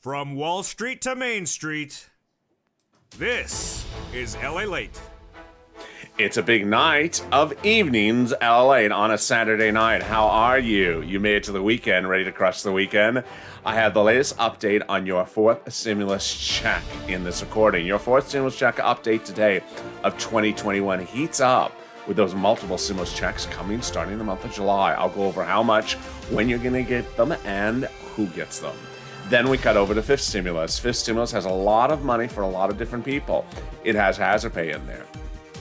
From Wall Street to Main Street, this is Lalate. It's a big night of evenings, Lalate, on a Saturday night. How are you? You made it to the weekend, ready to crush the weekend? I have the latest update on your fourth stimulus check in this recording. Your fourth stimulus check update today of 2021 heats up with those multiple stimulus checks coming starting the month of July. I'll go over how much, when you're going to get them, and who gets them. Then we cut over to fifth stimulus. Fifth stimulus has a lot of money for a lot of different people. It has hazard pay in there.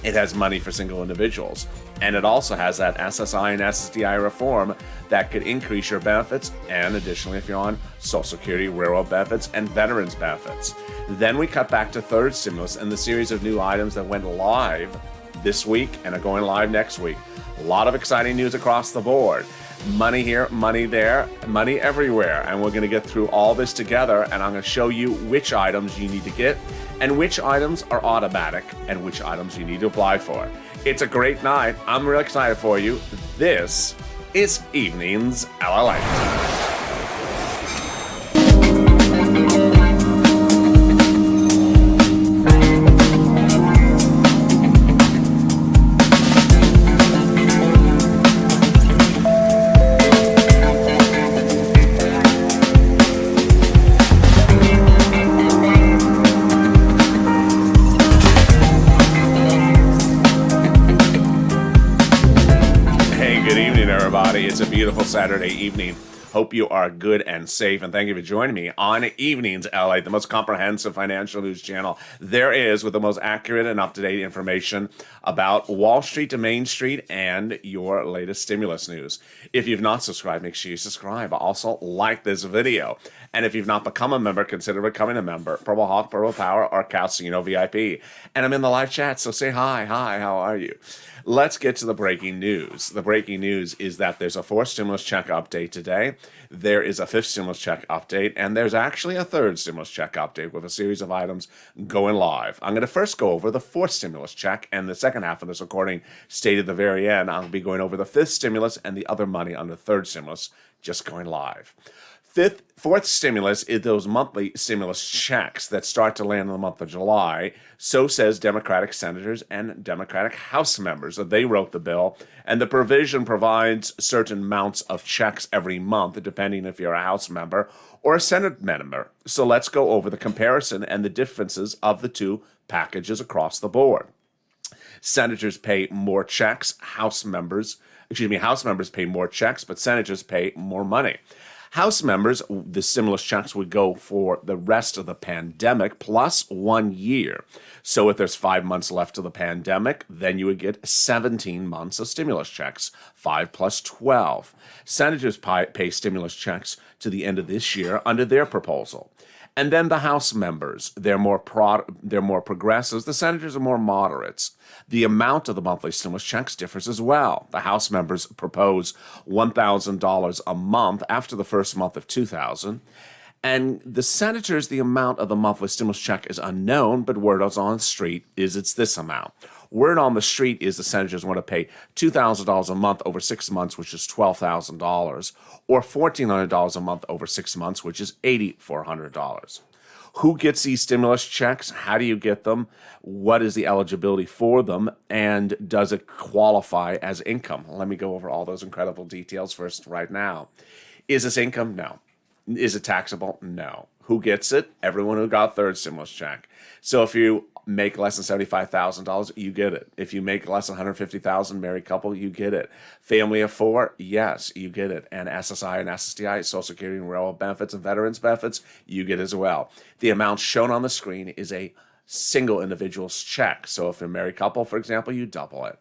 It has money for single individuals. And it also has that SSI and SSDI reform that could increase your benefits. And additionally, if you're on Social Security, railroad benefits, and veterans benefits. Then we cut back to third stimulus and the series of new items that went live this week and are going live next week. A lot of exciting news across the board. Money here, money there, money everywhere. And we're going to get through all this together, and I'm going to show you which items you need to get and which items are automatic and which items you need to apply for. It's a great night. I'm really excited for you. This is Evenings LLA. It's a beautiful Saturday evening. Hope you are good and safe, and thank you for joining me on Evenings LA, the most comprehensive financial news channel there is, with the most accurate and up-to-date information about Wall Street to Main Street and your latest stimulus news. If you've not subscribed, make sure you subscribe. Also, like this video. And if you've not become a member, consider becoming a member. Purple Hawk, Purple Power, or Calcino VIP. And I'm in the live chat, so say hi. Hi, how are you? Let's get to the breaking news. The breaking news is that there's a fourth stimulus check update today. There is a fifth stimulus check update, and there's actually a third stimulus check update with a series of items going live. I'm going to first go over the fourth stimulus check, and the second half of this recording, stated at the very end, I'll be going over the fifth stimulus and the other money on the third stimulus just going live. Fourth stimulus is those monthly stimulus checks that start to land in the month of July. So says Democratic senators and Democratic House members. They wrote the bill, and the provision provides certain amounts of checks every month, depending if you're a House member or a Senate member. So let's go over the comparison and the differences of the two packages across the board. Senators pay more checks. House members pay more checks, but senators pay more money. House members, the stimulus checks would go for the rest of the pandemic plus 1 year. So if there's 5 months left of the pandemic, then you would get 17 months of stimulus checks, 5 plus 12. Senators pay stimulus checks to the end of this year under their proposal. And then the House members, they're more progressives. The senators are more moderates. The amount of the monthly stimulus checks differs as well. The House members propose $1,000 a month after the first month of $2,000. And the senators, the amount of the monthly stimulus check is unknown, but word on the street is it's this amount. Word on the street is the senators want to pay $2,000 a month over 6 months, which is $12,000, or $1,400 a month over 6 months, which is $8,400. Who gets these stimulus checks? How do you get them? What is the eligibility for them? And does it qualify as income? Let me go over all those incredible details first right now. Is this income? No. Is it taxable? No. Who gets it? Everyone who got third stimulus check. So if you make less than $75,000, you get it. If you make less than $150,000, married couple, you get it. Family of 4, yes, you get it. And SSI and SSDI, Social Security and railroad benefits and veterans benefits, you get as well. The amount shown on the screen is a single individual's check. So if you're a married couple, for example, you double it.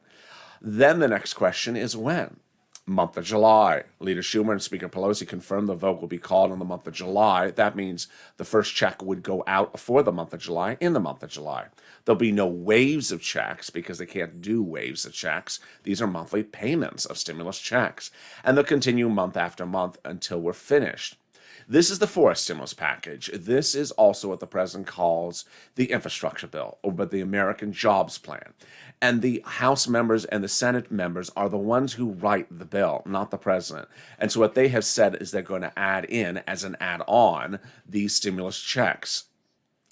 Then the next question is when? Month of July. Leader Schumer and Speaker Pelosi confirmed the vote will be called in the month of July. That means the first check would go out for the month of July in the month of July. There'll be no waves of checks because they can't do waves of checks. These are monthly payments of stimulus checks, and they'll continue month after month until we're finished. This is the fourth stimulus package. This is also what the president calls the infrastructure bill, or but the American Jobs Plan. And the House members and the Senate members are the ones who write the bill, not the president. And so what they have said is they're going to add in, as an add-on, these stimulus checks.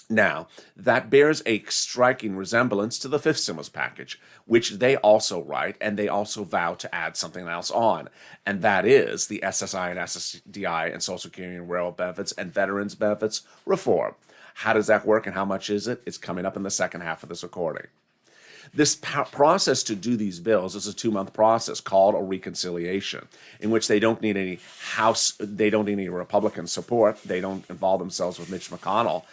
Now, that bears a striking resemblance to the fifth stimulus package, which they also write, and they also vow to add something else on, and that is the SSI and SSDI and Social Security and Railroad benefits and veterans benefits reform. How does that work and how much is it? It's coming up in the second half of this recording. This process to do these bills is a 2-month process called a reconciliation, in which they don't need any Republican support. They don't involve themselves with Mitch McConnell.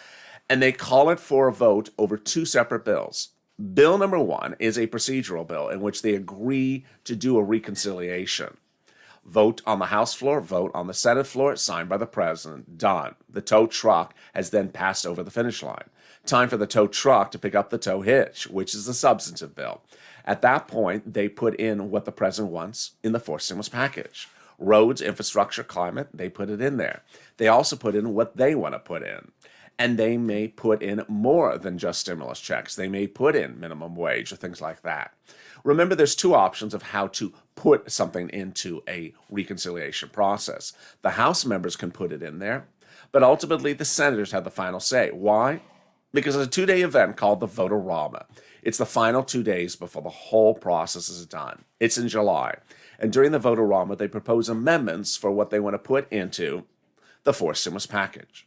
And they call it for a vote over 2 separate bills. Bill number 1 is a procedural bill in which they agree to do a reconciliation. Vote on the House floor, vote on the Senate floor, signed by the president, done. The tow truck has then passed over the finish line. Time for the tow truck to pick up the tow hitch, which is the substantive bill. At that point, they put in what the president wants in the fourth stimulus package. Roads, infrastructure, climate, they put it in there. They also put in what they want to put in. And they may put in more than just stimulus checks. They may put in minimum wage or things like that. Remember, there's 2 options of how to put something into a reconciliation process. The House members can put it in there, but ultimately the senators have the final say. Why? Because it's a 2-day event called the Vote-a-Rama. It's the final 2 days before the whole process is done. It's in July. And during the Vote-a-Rama, they propose amendments for what they want to put into the fourth stimulus package.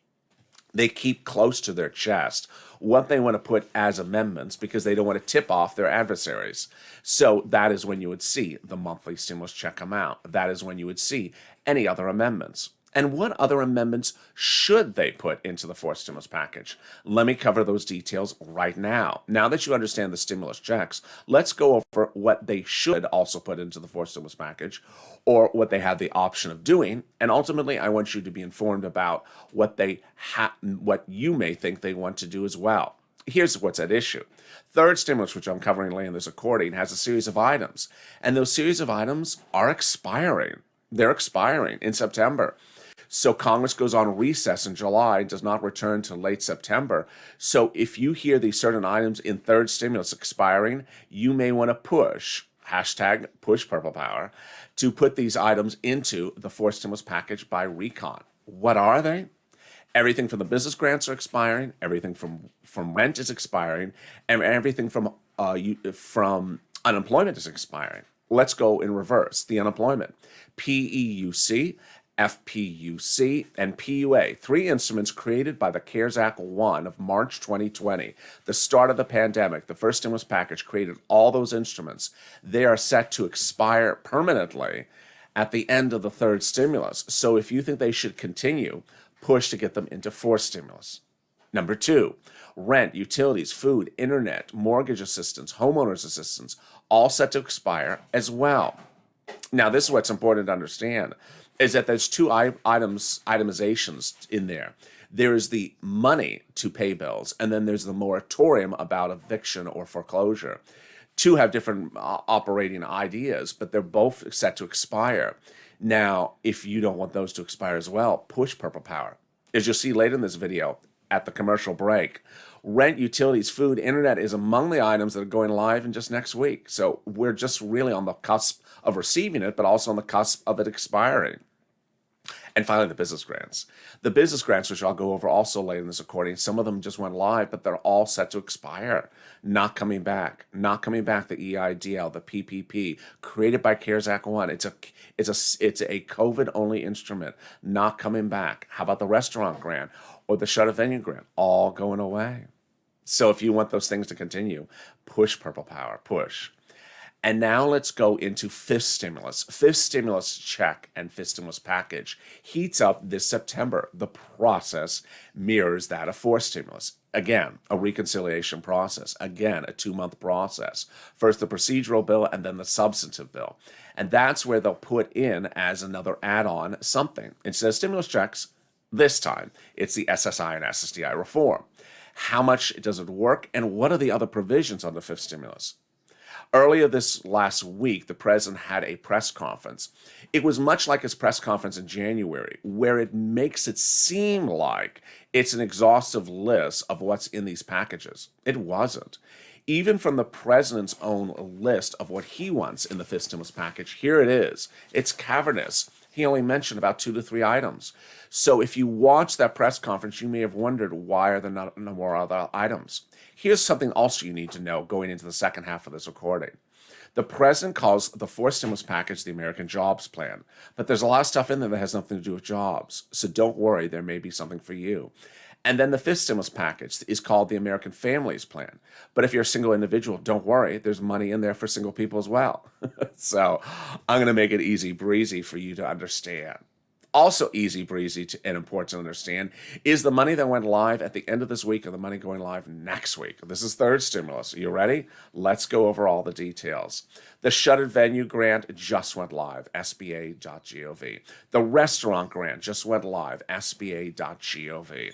They keep close to their chest what they want to put as amendments because they don't want to tip off their adversaries. So that is when you would see the monthly stimulus check amount. That is when you would see any other amendments. And what other amendments should they put into the fourth stimulus package? Let me cover those details right now. Now that you understand the stimulus checks, let's go over what they should also put into the fourth stimulus package, or what they have the option of doing. And ultimately, I want you to be informed about what you may think they want to do as well. Here's what's at issue. Third stimulus, which I'm covering later in this recording, has a series of items. And those series of items are expiring. They're expiring in September. So Congress goes on recess in July, does not return till late September. So if you hear these certain items in third stimulus expiring, you may want to push, #PushPurplePower, to put these items into the fourth stimulus package by recon. What are they? Everything from the business grants are expiring, everything from rent is expiring, and everything from unemployment is expiring. Let's go in reverse. The unemployment. PEUC, FPUC, and PUA, 3 instruments created by the CARES Act 1 of March 2020, the start of the pandemic. The first stimulus package created all those instruments. They are set to expire permanently at the end of the third stimulus. So if you think they should continue, push to get them into fourth stimulus. Number 2, rent, utilities, food, internet, mortgage assistance, homeowners assistance, all set to expire as well. Now, this is what's important to understand, is that there's 2 itemizations in there. There is the money to pay bills, and then there's the moratorium about eviction or foreclosure. 2 have different operating ideas, but they're both set to expire. Now, if you don't want those to expire as well, push Purple Power. As you'll see later in this video, at the commercial break, rent, utilities, food, internet is among the items that are going live in just next week. So we're just really on the cusp of receiving it, but also on the cusp of it expiring. And finally, the business grants. The business grants, which I'll go over also later in this recording, some of them just went live, but they're all set to expire. Not coming back. Not coming back. The EIDL, the PPP, created by CARES Act 1. It's a COVID-only instrument. Not coming back. How about the restaurant grant or the shutter venue grant? All going away. So if you want those things to continue, push Purple Power. Push. And now let's go into fifth stimulus. Fifth stimulus check and fifth stimulus package heats up this September. The process mirrors that of fourth stimulus. Again, a reconciliation process. Again, a 2-month process. First the procedural bill and then the substantive bill. And that's where they'll put in as another add-on something. Instead of stimulus checks, this time it's the SSI and SSDI reform. How much does it work, and what are the other provisions on the fifth stimulus? Earlier this last week, the president had a press conference. It was much like his press conference in January, where it makes it seem like it's an exhaustive list of what's in these packages. It wasn't. Even from the president's own list of what he wants in the fifth stimulus package, here it is. It's cavernous. He only mentioned about 2 to 3 items. So if you watch that press conference, you may have wondered, why are there not no more other items? Here's something else you need to know going into the second half of this recording. The president calls the fourth stimulus package the American Jobs Plan, but there's a lot of stuff in there that has nothing to do with jobs. So don't worry, there may be something for you. And then the fifth stimulus package is called the American Families Plan. But if you're a single individual, don't worry, there's money in there for single people as well. So I'm going to make it easy breezy for you to understand. Also easy breezy and important to understand is the money that went live at the end of this week or the money going live next week. This is third stimulus. Are you ready? Let's go over all the details. The shuttered venue grant just went live, sba.gov. The restaurant grant just went live, sba.gov.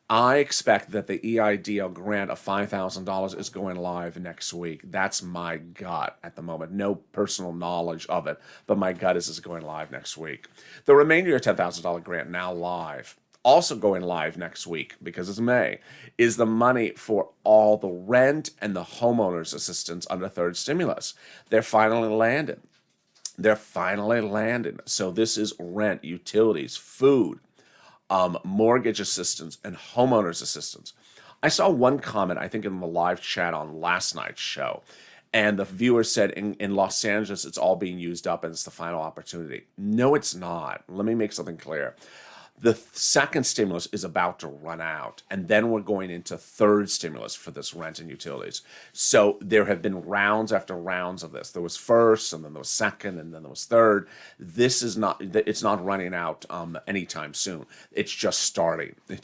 I expect that the EIDL grant of $5,000 is going live next week. That's my gut at the moment. No personal knowledge of it, but my gut is it's going live next week. The remainder of your $10,000 grant now live. Also going live next week, because it's May, is the money for all the rent and the homeowners assistance under third stimulus. They're finally landed. So this is rent, utilities, food, mortgage assistance, and homeowners assistance. I saw one comment, I think in the live chat on last night's show, and the viewer said in Los Angeles it's all being used up and it's the final opportunity. No, it's not. Let me make something clear. The second stimulus is about to run out, and then we're going into third stimulus for this rent and utilities. So there have been rounds after rounds of this. There was first, and then there was second, and then there was third. It's not running out anytime soon. It's just starting. The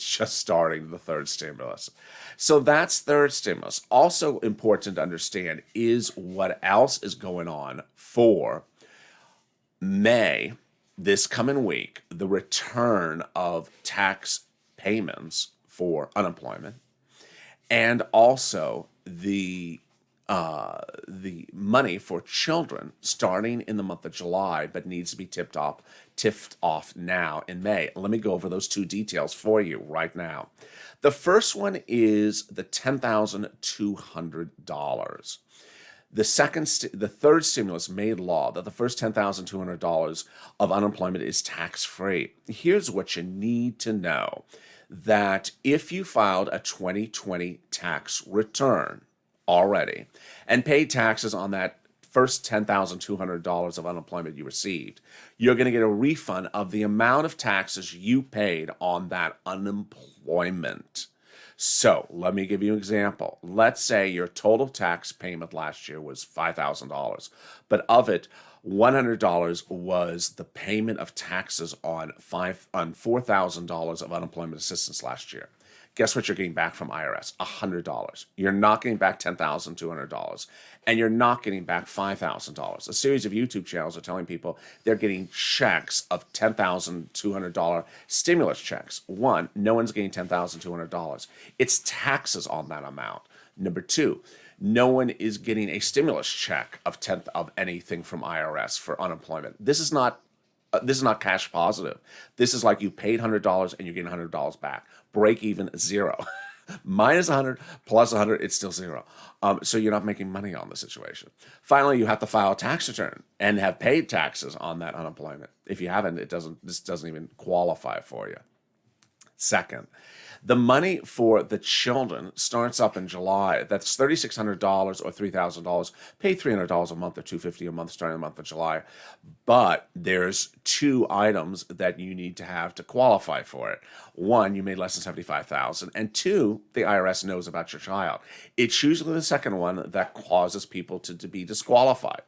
third stimulus. So that's third stimulus. Also important to understand is what else is going on for May. This coming week, the return of tax payments for unemployment, and also the money for children starting in the month of July, but needs to be tipped off now in May. Let me go over those two details for you right now. The first one is the $10,200. The third stimulus made law that the first $10,200 of unemployment is tax-free. Here's what you need to know, that if you filed a 2020 tax return already and paid taxes on that first $10,200 of unemployment you received, you're going to get a refund of the amount of taxes you paid on that unemployment. So let me give you an example. Let's say your total tax payment last year was $5,000, but of it, $100 was the payment of taxes on $4,000 of unemployment assistance last year. Guess what you're getting back from IRS? $100. You're not getting back $10,200, and you're not getting back $5,000. A series of YouTube channels are telling people they're getting checks of $10,200 stimulus checks. One, no one's getting $10,200. It's taxes on that amount. Number two, no one is getting a stimulus check of anything from IRS for unemployment. This is not cash positive. This is like you paid $100 and you're getting $100 back. Break even, zero. Minus 100 plus 100, it's still zero. So you're not making money on the situation. Finally, you have to file a tax return and have paid taxes on that unemployment. If you haven't, this doesn't even qualify for you. Second, the money for the children starts up in July. That's $3,600 or $3,000. Pay $300 a month or $250 a month starting in the month of July. But there's two items that you need to have to qualify for it. One, you made less than $75,000, and two, the IRS knows about your child. It's usually the second one that causes people to be disqualified.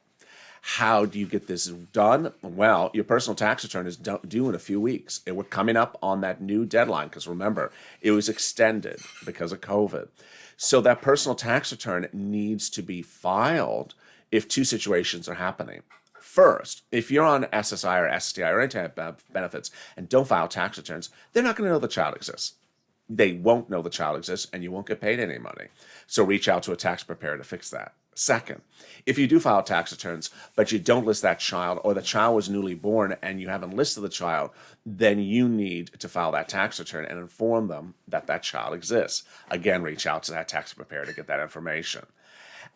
How do you get this done? Well, your personal tax return is due in a few weeks. We're coming up on that new deadline because remember, it was extended because of COVID. So that personal tax return needs to be filed if two situations are happening. First, if you're on SSI or STI or any type of benefits and don't file tax returns, they're not going to know the child exists. They won't know the child exists and you won't get paid any money. So reach out to a tax preparer to fix that. Second, if you do file tax returns, but you don't list that child, or the child was newly born and you haven't listed the child, then you need to file that tax return and inform them that that child exists. Again, reach out to that tax preparer to get that information.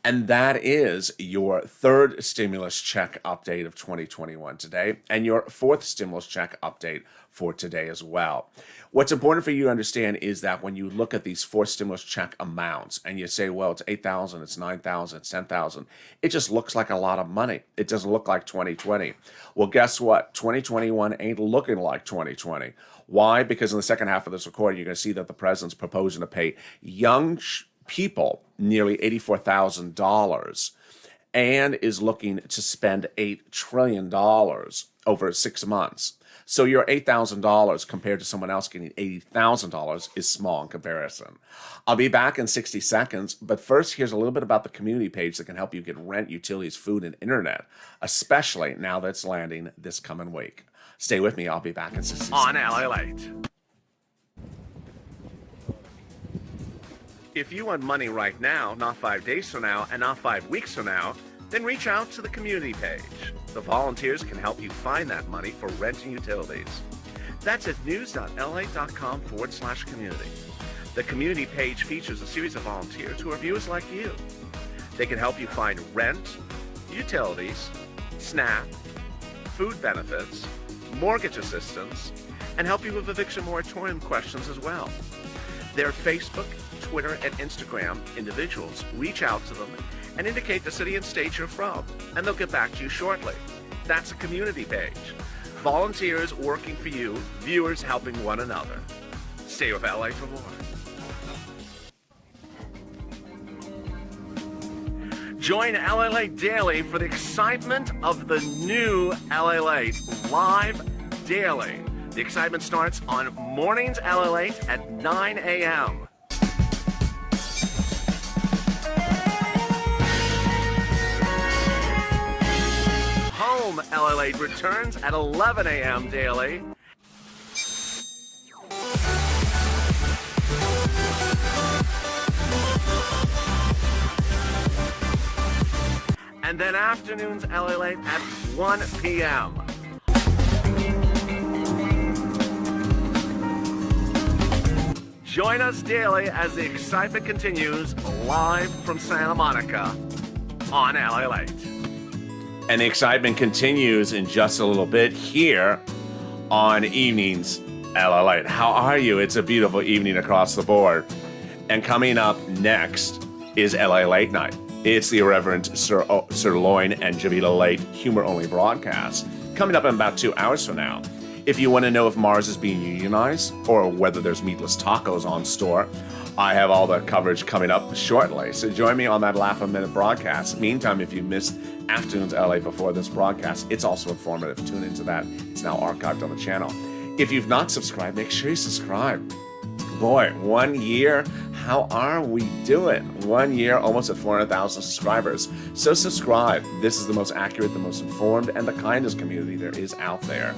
And that is your third stimulus check update of 2021 today, and your fourth stimulus check update for today as well. What's important for you to understand is that when you look at these four stimulus check amounts and you say, well, it's 8,000, it's 9,000, it's 10,000, it just looks like a lot of money. It doesn't look like 2020. Well, guess what? 2021 ain't looking like 2020. Why? Because in the second half of this recording, you're going to see that the president's proposing to pay young people nearly $84,000 and is looking to spend $8 trillion over 6 months. So your $8,000 compared to someone else getting $80,000 is small in comparison. I'll be back in 60 seconds, but first here's a little bit about the community page that can help you get rent, utilities, food, and internet, especially now that it's landing this coming week. Stay with me. I'll be back in 60 seconds. On Lalate. If you want money right now, not 5 days from now, and not 5 weeks from now, then reach out to the community page. The volunteers can help you find that money for rent and utilities. That's at news.la.com/community. The community page features a series of volunteers who are viewers like you. They can help you find rent, utilities, SNAP, food benefits, mortgage assistance, and help you with eviction moratorium questions as well. Their Facebook, Twitter, and Instagram individuals reach out to them and indicate the city and state you're from, and they'll get back to you shortly. That's a community page. Volunteers working for you, viewers helping one another. Stay with LA for more. Join Lalate Daily for the excitement of the new Lalate live daily. The excitement starts on mornings Lalate at 9 a.m. Home Lalate returns at 11 a.m. daily. And then afternoons Lalate at 1 p.m. Join us daily as the excitement continues live from Santa Monica on Lalate. And the excitement continues in just a little bit here on Evenings Lalate. How are you? It's a beautiful evening across the board. And coming up next is LA Late Night. It's the irreverent Sirloin and Javita Late humor-only broadcast. Coming up in about 2 hours from now. If you want to know if Mars is being unionized or whether there's meatless tacos on store, I have all the coverage coming up shortly. So join me on that Laugh a Minute broadcast. Meantime, if you missed Afternoons LA before this broadcast, it's also informative. Tune into that. It's now archived on the channel. If you've not subscribed, make sure you subscribe. Boy, 1 year, how are we doing? 1 year, almost at 400,000 subscribers. So subscribe. This is the most accurate, the most informed, and the kindest community there is out there.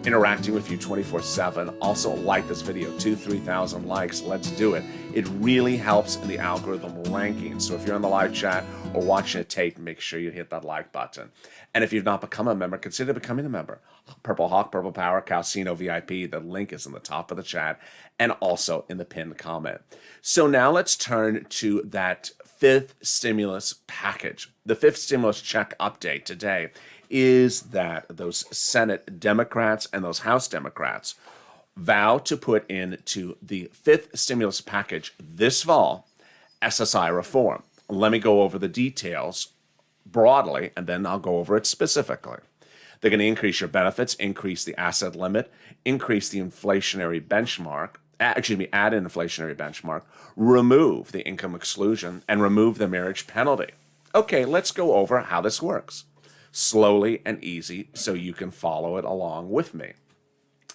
Interacting with you 24/7. Also like this video, 2,000-3,000 likes. Let's do it. It really helps in the algorithm ranking. So if you're on the live chat or watching a tape, make sure you hit that like button. And if you've not become a member, consider becoming a member. Purple Hawk, Purple Power, Calcino VIP. The link is in the top of the chat and also in the pinned comment. So now let's turn to that fifth stimulus package. The fifth stimulus check update today is that those Senate Democrats and those House Democrats vow to put into the fifth stimulus package this fall SSI reform. Let me go over the details broadly, and then I'll go over it specifically. They're going to increase your benefits, increase the asset limit, increase the inflationary benchmark, add an inflationary benchmark, remove the income exclusion, and remove the marriage penalty. Okay, let's go over how this works. Slowly and easy so you can follow it along with me.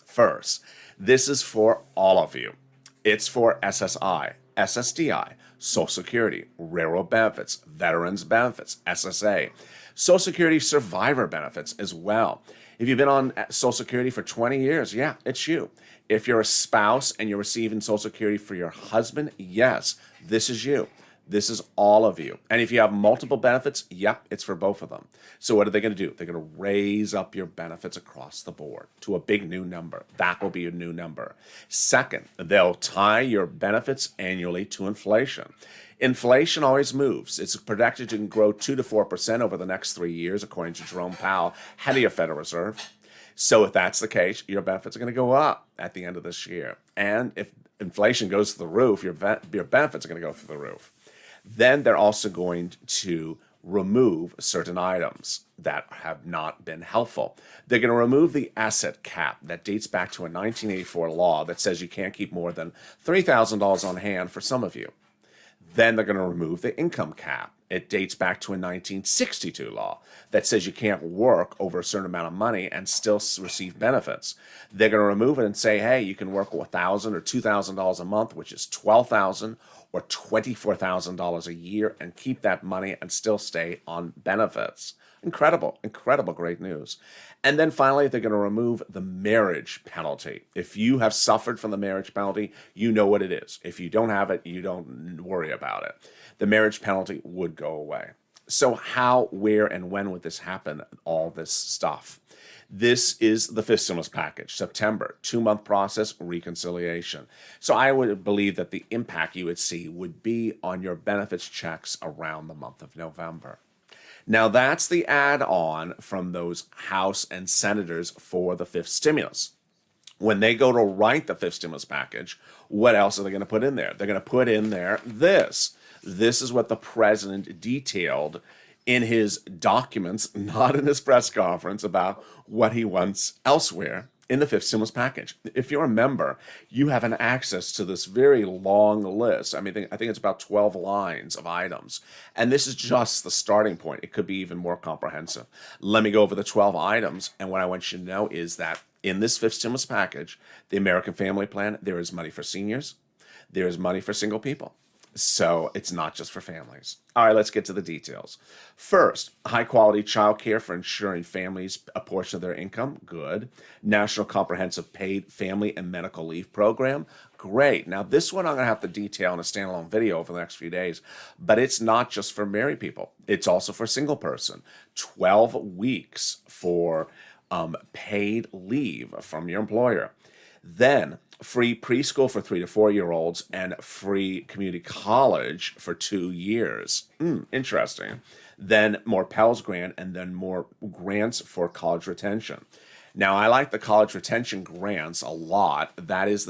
First, this is for all of you. It's for SSI, SSDI, Social Security, railroad benefits, veterans benefits, SSA, Social Security survivor benefits as well. If you've been on Social Security for 20 years, yeah, it's you. If you're a spouse and you're receiving Social Security for your husband, yes, this is you. This is all of you. And if you have multiple benefits, yep, it's for both of them. So what are they going to do? They're going to raise up your benefits across the board to a big new number. That will be your new number. Second, they'll tie your benefits annually to inflation. Inflation always moves. It's projected to grow 2 to 4% over the next 3 years, according to Jerome Powell, head of your Federal Reserve. So if that's the case, your benefits are going to go up at the end of this year. And if inflation goes to the roof, your benefits are going to go through the roof. Then they're also going to remove certain items that have not been helpful. They're going to remove the asset cap that dates back to a 1984 law that says you can't keep more than $3,000 on hand for some of you. Then they're going to remove the income cap. It dates back to a 1962 law that says you can't work over a certain amount of money and still receive benefits. They're going to remove it and say, hey, you can work $1,000 or $2,000 a month, which is $12,000 or $24,000 a year, and keep that money and still stay on benefits. Incredible, great news. And then finally, they're going to remove the marriage penalty. If you have suffered from the marriage penalty, you know what it is. If you don't have it, you don't worry about it. The marriage penalty would go away. So how, where, and when would this happen? All this stuff. This is the fifth stimulus package, September, 2-month process, reconciliation. So I would believe that the impact you would see would be on your benefits checks around the month of November. Now that's the add-on from those House and senators for the fifth stimulus. When they go to write the fifth stimulus package, what else are they going to put in there? They're going to put in there this. This is what the president detailed in his documents, not in his press conference, about what he wants elsewhere in the fifth stimulus package. If you're a member, you have an access to this very long list. I think it's about 12 lines of items. And this is just the starting point. It could be even more comprehensive. Let me go over the 12 items. And what I want you to know is that in this fifth stimulus package, the American Family Plan, there is money for seniors. There is money for single people. So it's not just for families. All right, let's get to the details. First, high-quality child care for ensuring families a portion of their income. Good. National Comprehensive Paid Family and Medical Leave Program. Great. Now, this one I'm going to have to detail in a standalone video over the next few days, but it's not just for married people. It's also for single person. 12 weeks for paid leave from your employer. Then free preschool for 3 to 4-year-olds and free community college for 2 years. Interesting. Then more Pell's grant and then more grants for college retention. Now, I like the college retention grants a lot. That is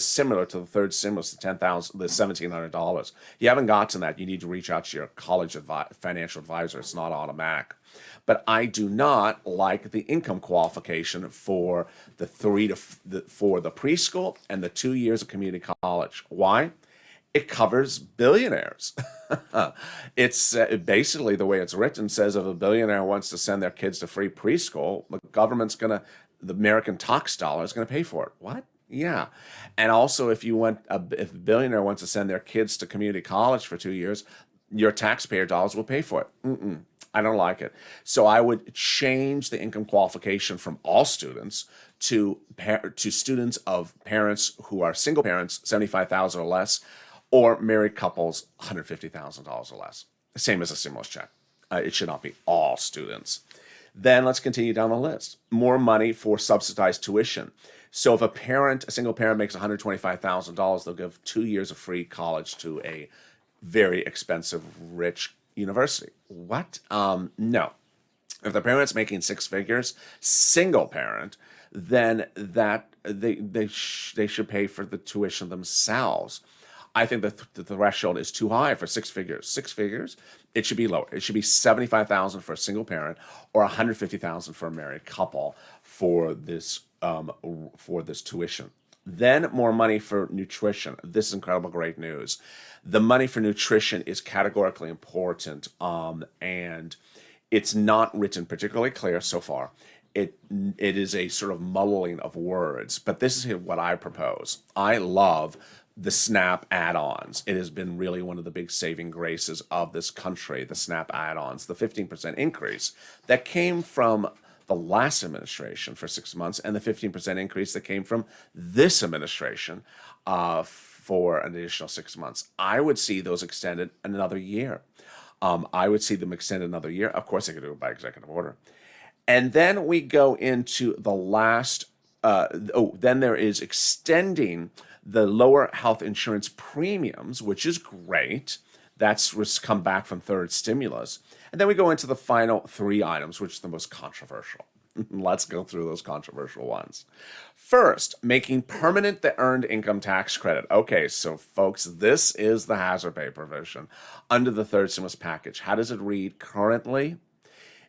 similar to the third stimulus, the $1,700. If you haven't gotten that, you need to reach out to your college financial advisor. It's not automatic. But I do not like the income qualification for the for the preschool and the 2 years of community college. Why? It covers billionaires. It's basically the way it's written says if a billionaire wants to send their kids to free preschool, the American tax dollar is going to pay for it. What? Yeah. And also if a billionaire wants to send their kids to community college for 2 years, your taxpayer dollars will pay for it. I don't like it. So I would change the income qualification from all students to students of parents who are single parents, $75,000 or less, or married couples, $150,000 or less. Same as a stimulus check. It should not be all students. Then let's continue down the list. More money for subsidized tuition. So if a single parent makes $125,000, they'll give 2 years of free college to a very expensive, rich university. What? No. If the parent's making 6 figures, single parent, then that they should pay for the tuition themselves. I think that the threshold is too high for 6 figures. 6 figures, it should be lower. It should be $75,000 for a single parent or $150,000 for a married couple for this tuition. Then more money for nutrition. This is incredible, great news. The money for nutrition is categorically important, and it's not written particularly clear so far. It is a sort of muddling of words, but this is what I propose. I love the SNAP add-ons. It has been really one of the big saving graces of this country, the SNAP add-ons, the 15% increase that came from the last administration for 6 months and the 15% increase that came from this administration for an additional 6 months. I would see those extended another year. I would see them extended another year. Of course, they could do it by executive order. And then we go into the last, then there is extending the lower health insurance premiums, which is great. That's come back from third stimulus. And then we go into the final 3 items, which is the most controversial. Let's go through those controversial ones. First, making permanent the earned income tax credit. Okay, so folks, this is the hazard pay provision under the third stimulus package. How does it read currently?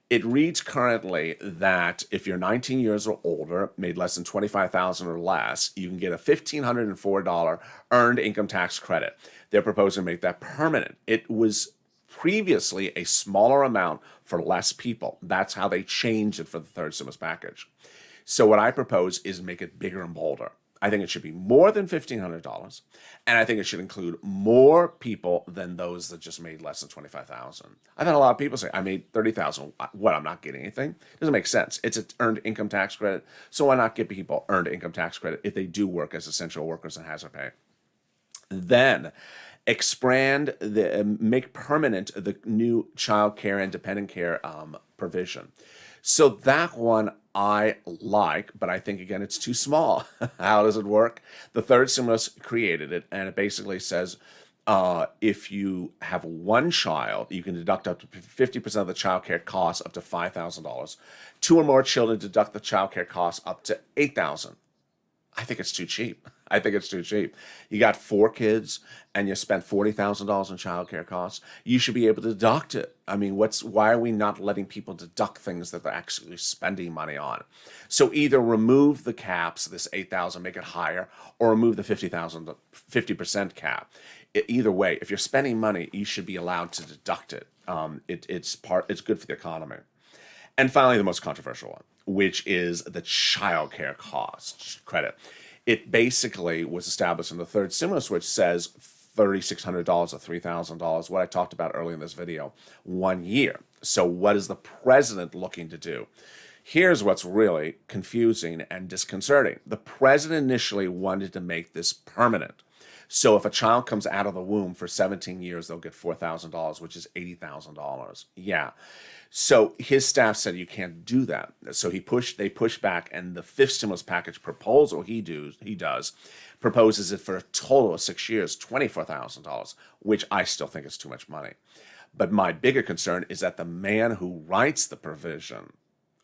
It reads currently that if you're 19 years or older, made less than $25,000 or less, you can get a $1,504 earned income tax credit. They're proposing to make that permanent. It was previously a smaller amount for less people. That's how they changed it for the third stimulus package. So what I propose is make it bigger and bolder. I think it should be more than $1,500, and I think it should include more people than those that just made less than $25,000. I've had a lot of people say, I made $30,000. What, I'm not getting anything? Doesn't make sense. It's an earned income tax credit, so why not give people earned income tax credit if they do work as essential workers and hazard pay? Then make permanent the new child care and dependent care provision. So that one I like, but I think, again, it's too small. How does it work? The third stimulus created it, and it basically says if you have one child, you can deduct up to 50% of the child care costs up to $5,000. 2 or more children, deduct the child care costs up to $8,000. I think it's too cheap. I think it's too cheap. You got 4 kids and you spent $40,000 in childcare costs. You should be able to deduct it. I mean, why are we not letting people deduct things that they're actually spending money on? So either remove the caps, this $8,000, make it higher, or remove the 50% cap. Either way, if you're spending money, you should be allowed to deduct it. It's good for the economy. And finally, the most controversial one, which is the child care cost credit. It basically was established in the third stimulus, which says $3,600 or $3,000, what I talked about earlier in this video, 1 year. So what is the president looking to do? Here's what's really confusing and disconcerting. The president initially wanted to make this permanent. So if a child comes out of the womb for 17 years, they'll get $4,000, which is $80,000. Yeah. So his staff said you can't do that. So they pushed back, and the fifth stimulus package proposal he does proposes it for a total of 6 years, $24,000, which I still think is too much money. But my bigger concern is that the man who writes the provision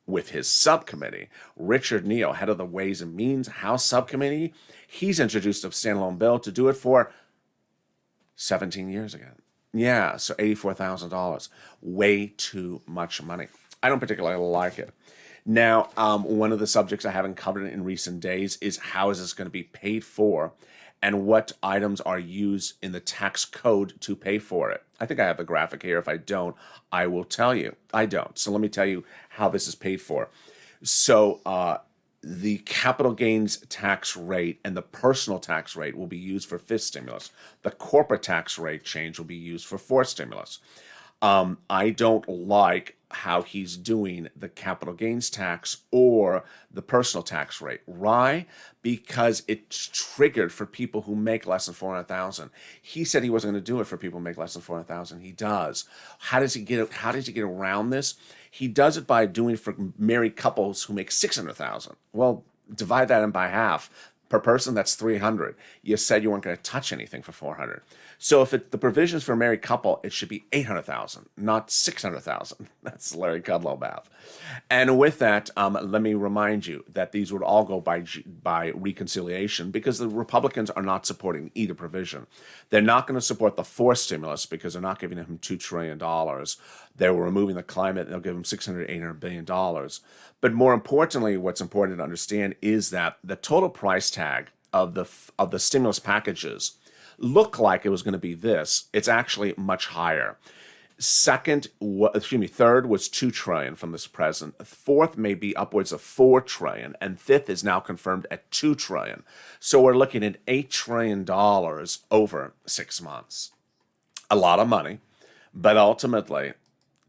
with his subcommittee, Richard Neal, head of the Ways and Means House Subcommittee, he's introduced a standalone bill to do it for 17 years again. Yeah, so $84,000. Way too much money. I don't particularly like it. Now, one of the subjects I haven't covered in recent days is how is this going to be paid for and what items are used in the tax code to pay for it. I think I have the graphic here. If I don't, I will tell you. I don't. So let me tell you how this is paid for. So the capital gains tax rate and the personal tax rate will be used for fifth stimulus. The corporate tax rate change will be used for fourth stimulus. I don't like how he's doing the capital gains tax or the personal tax rate. Why? Because it's triggered for people who make less than $400,000. He said he wasn't going to do it for people who make less than $400,000. He does. How does he get around this? He does it by doing it for married couples who make $600,000. Well, divide that in by half. Per person, that's $300. You said you weren't going to touch anything for $400. So if the provisions for a married couple, it should be $800,000, not $600,000. That's Larry Kudlow math. And with that, let me remind you that these would all go by reconciliation because the Republicans are not supporting either provision. They're not going to support the fourth stimulus because they're not giving him $2 trillion. They're removing the climate, and they'll give him $600-800 billion. But more importantly, what's important to understand is that the total price tag of the stimulus packages looked like it was going to be this. It's actually much higher. Third was $2 trillion from this president. Fourth may be upwards of $4 trillion, and fifth is now confirmed at $2 trillion. So we're looking at $8 trillion over 6 months. A lot of money, but ultimately,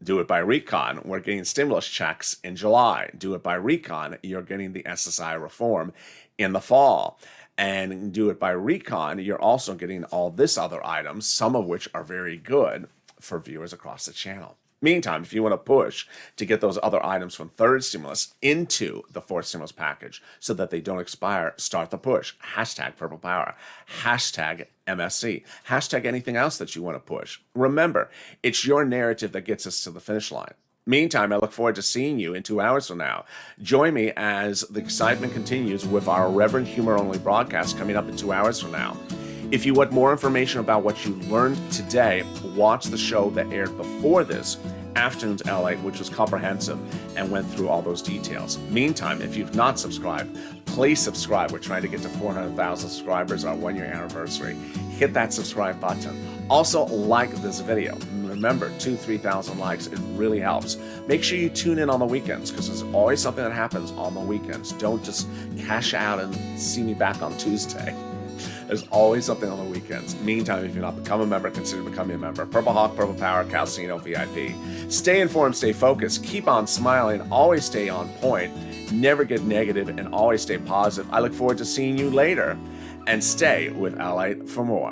do it by recon. We're getting stimulus checks in July. Do it by recon. You're getting the SSI reform in the fall. and do it by recon, you're also getting all this other items, some of which are very good for viewers across the channel. Meantime, if you want to push to get those other items from third stimulus into the fourth stimulus package so that they don't expire, start the push. Hashtag Purple Power. Hashtag MSC. Hashtag anything else that you want to push. Remember, it's your narrative that gets us to the finish line. Meantime, I look forward to seeing you in 2 hours from now. Join me as the excitement continues with our Reverend Humor Only broadcast coming up in 2 hours from now. If you want more information about what you learned today, watch the show that aired before this, Afternoons LA, which was comprehensive and went through all those details. Meantime, if you've not subscribed, please subscribe. We're trying to get to 400,000 subscribers, our 1-year anniversary. Hit that subscribe button. Also, like this video. Remember, 2,000-3,000 likes, it really helps. Make sure you tune in on the weekends, because there's always something that happens on the weekends. Don't just cash out and see me back on Tuesday. There's always something on the weekends. Meantime, if you're not become a member, consider becoming a member. Purple Hawk, Purple Power, Calcino VIP. Stay informed, stay focused, keep on smiling, always stay on point, never get negative, and always stay positive. I look forward to seeing you later, and stay with Lalate for more.